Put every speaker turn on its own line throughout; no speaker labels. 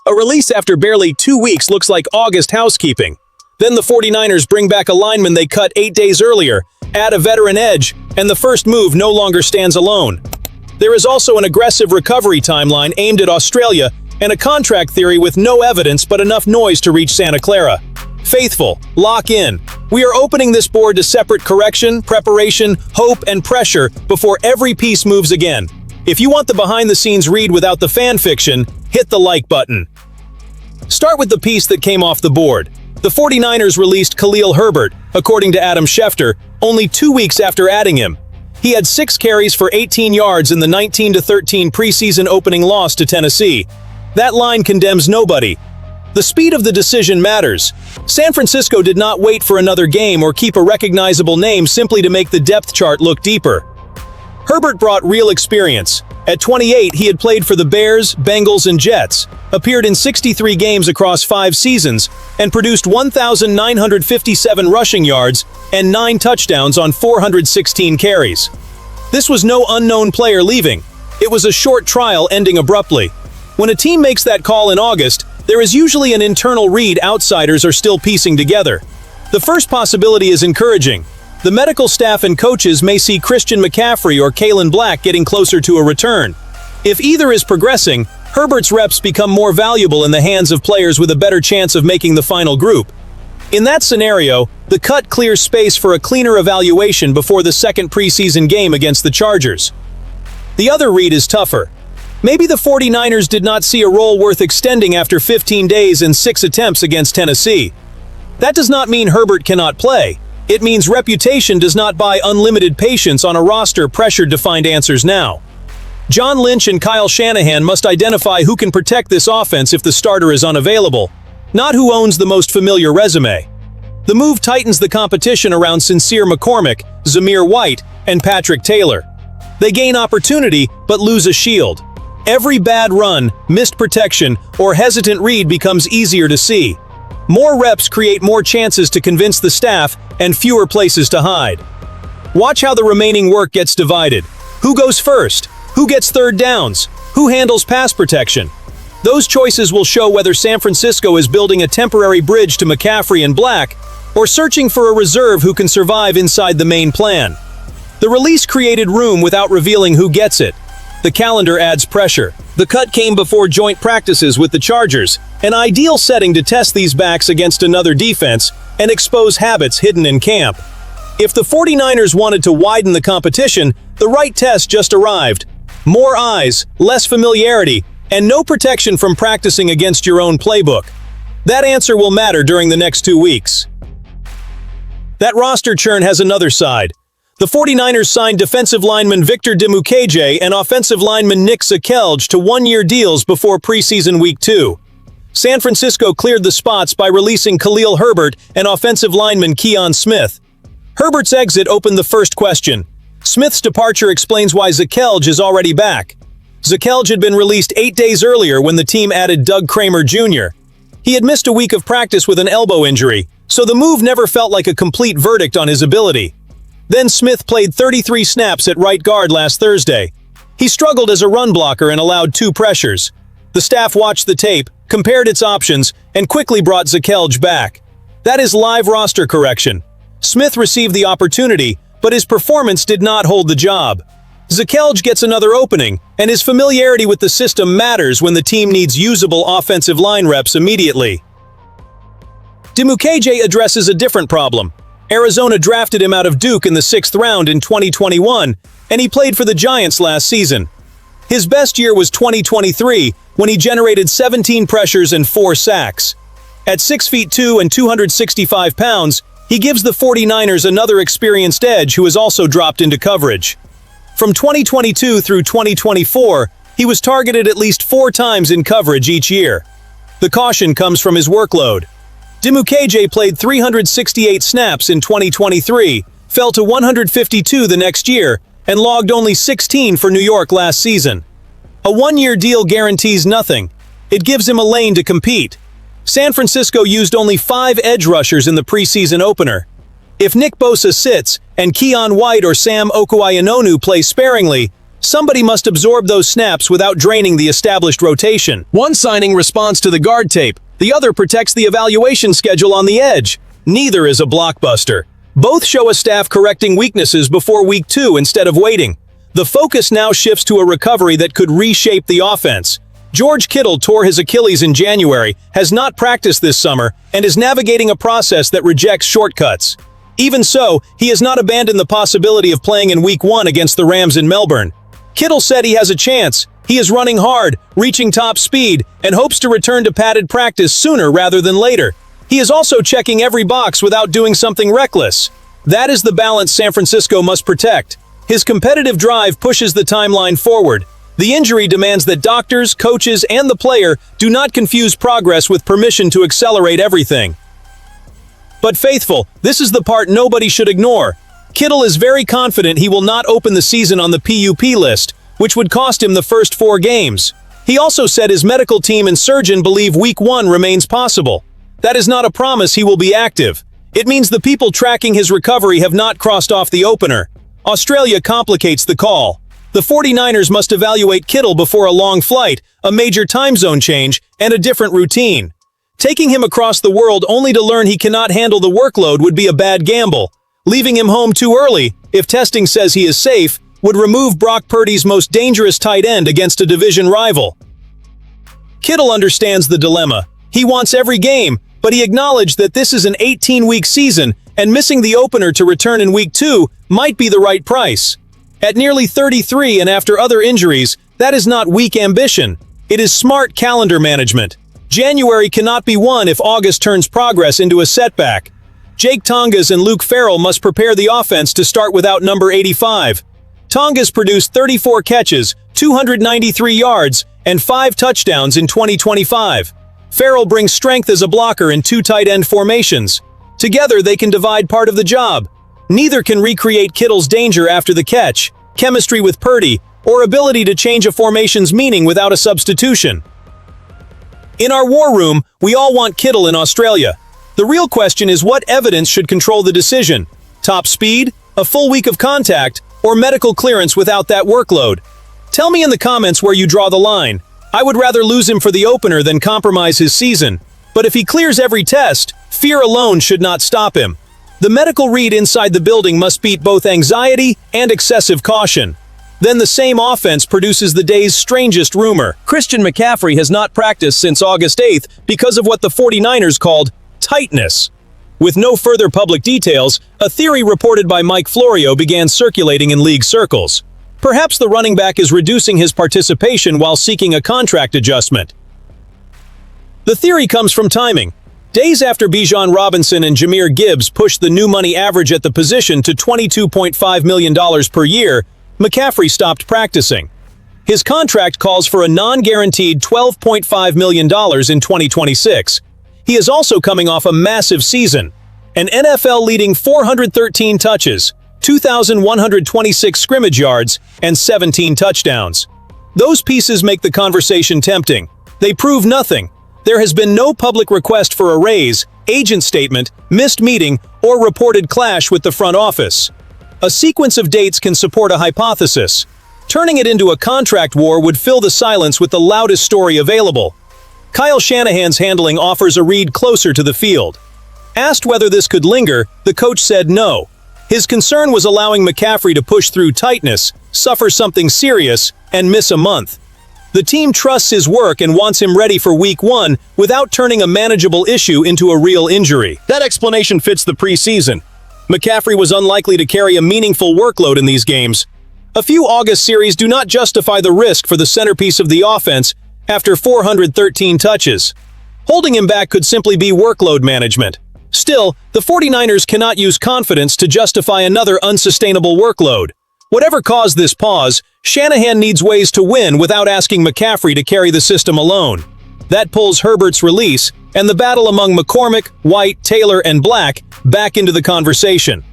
A release after barely 2 weeks looks like August housekeeping. Then the 49ers bring back a lineman they cut 8 days earlier, add a veteran edge, and the first move no longer stands alone. There is also an aggressive recovery timeline aimed at Australia and a contract theory with no evidence but enough noise to reach Santa Clara. Faithful, lock in. We are opening this board to separate correction, preparation, hope, and pressure before every piece moves again. If you want the behind-the-scenes read without the fan fiction, hit the like button. Start with the piece that came off the board. The 49ers released Khalil Herbert, according to Adam Schefter, only 2 weeks after adding him. He had 6 carries for 18 yards in the 19-13 preseason opening loss to Tennessee. That line condemns nobody. The speed of the decision matters. San Francisco did not wait for another game or keep a recognizable name simply to make the depth chart look deeper. Herbert brought real experience. At 28, he had played for the Bears, Bengals, and Jets, appeared in 63 games across 5 seasons, and produced 1,957 rushing yards and 9 touchdowns on 416 carries. This was no unknown player leaving. It was a short trial ending abruptly. When a team makes that call in August, there is usually an internal read outsiders are still piecing together. The first possibility is encouraging. The medical staff and coaches may see Christian McCaffrey or Kalen Black getting closer to a return. If either is progressing, Herbert's reps become more valuable in the hands of players with a better chance of making the final group. In that scenario, the cut clears space for a cleaner evaluation before the second preseason game against the Chargers. The other read is tougher. Maybe the 49ers did not see a role worth extending after 15 days and 6 attempts against Tennessee. That does not mean Herbert cannot play. It means reputation does not buy unlimited patience on a roster pressured to find answers now. John Lynch and Kyle Shanahan must identify who can protect this offense if the starter is unavailable, not who owns the most familiar resume. The move tightens the competition around Sincere McCormick, Zamir White, and Patrick Taylor. They gain opportunity but lose a shield. Every bad run, missed protection, or hesitant read becomes easier to see. More reps create more chances to convince the staff and fewer places to hide. Watch how the remaining work gets divided. Who goes first? Who gets third downs? Who handles pass protection? Those choices will show whether San Francisco is building a temporary bridge to McCaffrey and Black, or searching for a reserve who can survive inside the main plan. The release created room without revealing who gets it. The calendar adds pressure. The cut came before joint practices with the Chargers, an ideal setting to test these backs against another defense and expose habits hidden in camp. If the 49ers wanted to widen the competition, the right test just arrived. More eyes, less familiarity, and no protection from practicing against your own playbook. That answer will matter during the next 2 weeks. That roster churn has another side. The 49ers signed defensive lineman Victor Dimukeje and offensive lineman Zakelj to 1-year deals before preseason week 2. San Francisco cleared the spots by releasing Khalil Herbert and offensive lineman Keon Smith. Herbert's exit opened the first question. Smith's departure explains why Zakelj is already back. Zakelj had been released 8 days earlier when the team added Doug Kramer Jr. He had missed a week of practice with an elbow injury, so the move never felt like a complete verdict on his ability. Then Smith played 33 snaps at right guard last Thursday. He struggled as a run blocker and allowed 2 pressures. The staff watched the tape, compared its options, and quickly brought Zakelj back. That is live roster correction. Smith received the opportunity, but his performance did not hold the job. Zakelj gets another opening, and his familiarity with the system matters when the team needs usable offensive line reps immediately. Dimukeje addresses a different problem. Arizona drafted him out of Duke in the 6th round in 2021, and he played for the Giants last season. His best year was 2023, when he generated 17 pressures and 4 sacks. At 6'2" and 265 pounds, he gives the 49ers another experienced edge who has also dropped into coverage. From 2022 through 2024, he was targeted at least 4 times in coverage each year. The caution comes from his workload. Dimukeje played 368 snaps in 2023, fell to 152 the next year, and logged only 16 for New York last season. A 1-year deal guarantees nothing. It gives him a lane to compete. San Francisco used only 5 edge rushers in the preseason opener. If Nick Bosa sits and Keon White or Sam Okuayinonu play sparingly, Somebody must absorb those snaps without draining the established rotation. One signing responds to the guard tape, the other protects the evaluation schedule on the edge. Neither is a blockbuster. Both show a staff correcting weaknesses before week 2 instead of waiting. The focus now shifts to a recovery that could reshape the offense. George Kittle tore his Achilles in January, has not practiced this summer, and is navigating a process that rejects shortcuts. Even so, he has not abandoned the possibility of playing in week 1 against the Rams in Melbourne. Kittle said he has a chance. He is running hard, reaching top speed, and hopes to return to padded practice sooner rather than later. He is also checking every box without doing something reckless. That is the balance San Francisco must protect. His competitive drive pushes the timeline forward. The injury demands that doctors, coaches, and the player do not confuse progress with permission to accelerate everything. But faithful, this is the part nobody should ignore. Kittle is very confident he will not open the season on the PUP list, which would cost him the first 4 games. He also said his medical team and surgeon believe week 1 remains possible. That is not a promise he will be active. It means the people tracking his recovery have not crossed off the opener. Australia complicates the call. The 49ers must evaluate Kittle before a long flight, a major time zone change, and a different routine. Taking him across the world only to learn he cannot handle the workload would be a bad gamble. Leaving him home too early, if testing says he is safe, would remove Brock Purdy's most dangerous tight end against a division rival. Kittle understands the dilemma. He wants every game, but he acknowledged that this is an 18-week season, and missing the opener to return in week 2 might be the right price. At nearly 33 and after other injuries, that is not weak ambition. It is smart calendar management. January cannot be won if August turns progress into a setback. Jake Tongas and Luke Farrell must prepare the offense to start without number 85. Tongas produced 34 catches, 293 yards, and 5 touchdowns in 2025. Farrell brings strength as a blocker in 2 tight end formations. Together they can divide part of the job. Neither can recreate Kittle's danger after the catch, chemistry with Purdy, or ability to change a formation's meaning without a substitution. In our war room, we all want Kittle in Australia. The real question is what evidence should control the decision? Top speed, a full week of contact, or medical clearance without that workload? Tell me in the comments where you draw the line. I would rather lose him for the opener than compromise his season. But if he clears every test, fear alone should not stop him. The medical read inside the building must beat both anxiety and excessive caution. Then the same offense produces the day's strangest rumor. Christian McCaffrey has not practiced since August 8th because of what the 49ers called tightness. With no further public details, a theory reported by Mike Florio began circulating in league circles. Perhaps the running back is reducing his participation while seeking a contract adjustment. The theory comes from timing. Days after Bijan Robinson and Jahmyr Gibbs pushed the new money average at the position to $22.5 million per year, McCaffrey stopped practicing. His contract calls for a non-guaranteed $12.5 million in 2026. He is also coming off a massive season, an NFL-leading 413 touches, 2,126 scrimmage yards, and 17 touchdowns. Those pieces make the conversation tempting. They prove nothing. There has been no public request for a raise, agent statement, missed meeting, or reported clash with the front office. A sequence of dates can support a hypothesis. Turning it into a contract war would fill the silence with the loudest story available. Kyle Shanahan's handling offers a read closer to the field. Asked whether this could linger, the coach said no. His concern was allowing McCaffrey to push through tightness, suffer something serious, and miss a month. The team trusts his work and wants him ready for week 1 without turning a manageable issue into a real injury. That explanation fits the preseason. McCaffrey was unlikely to carry a meaningful workload in these games. A few August series do not justify the risk for the centerpiece of the offense after 413 touches. Holding him back could simply be workload management. Still, the 49ers cannot use confidence to justify another unsustainable workload. Whatever caused this pause, Shanahan needs ways to win without asking McCaffrey to carry the system alone. That pulls Herbert's release and the battle among McCormick, White, Taylor, and Black back into the conversation.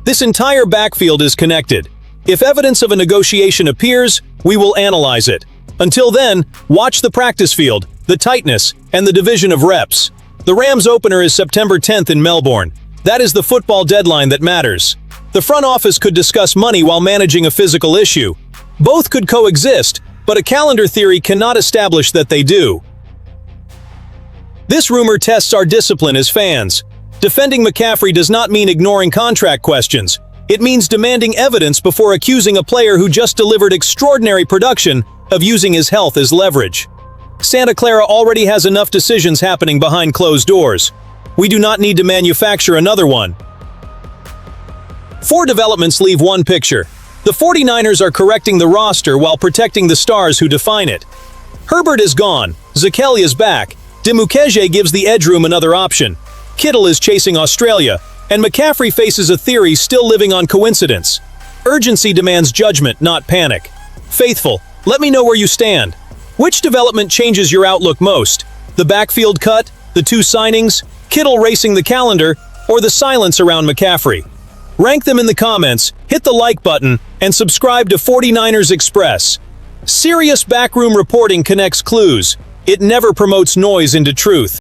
This entire backfield is connected. If evidence of a negotiation appears, we will analyze it. Until then, watch the practice field, the tightness, and the division of reps. The Rams opener is September 10th in Melbourne. That is the football deadline that matters. The front office could discuss money while managing a physical issue. Both could coexist, but a calendar theory cannot establish that they do. This rumor tests our discipline as fans. Defending McCaffrey does not mean ignoring contract questions. It means demanding evidence before accusing a player who just delivered extraordinary production of using his health as leverage. Santa Clara already has enough decisions happening behind closed doors. We do not need to manufacture another one. 4 developments leave one picture. The 49ers are correcting the roster while protecting the stars who define it. Herbert is gone, Zakelj is back, Dimukeje gives the edge room another option, Kittle is chasing Australia, and McCaffrey faces a theory still living on coincidence. Urgency demands judgment, not panic. Faithful, let me know where you stand. Which development changes your outlook most? The backfield cut, the 2 signings, Kittle racing the calendar, or the silence around McCaffrey? Rank them in the comments, hit the like button, and subscribe to 49ers Express. Serious backroom reporting connects clues. It never promotes noise into truth.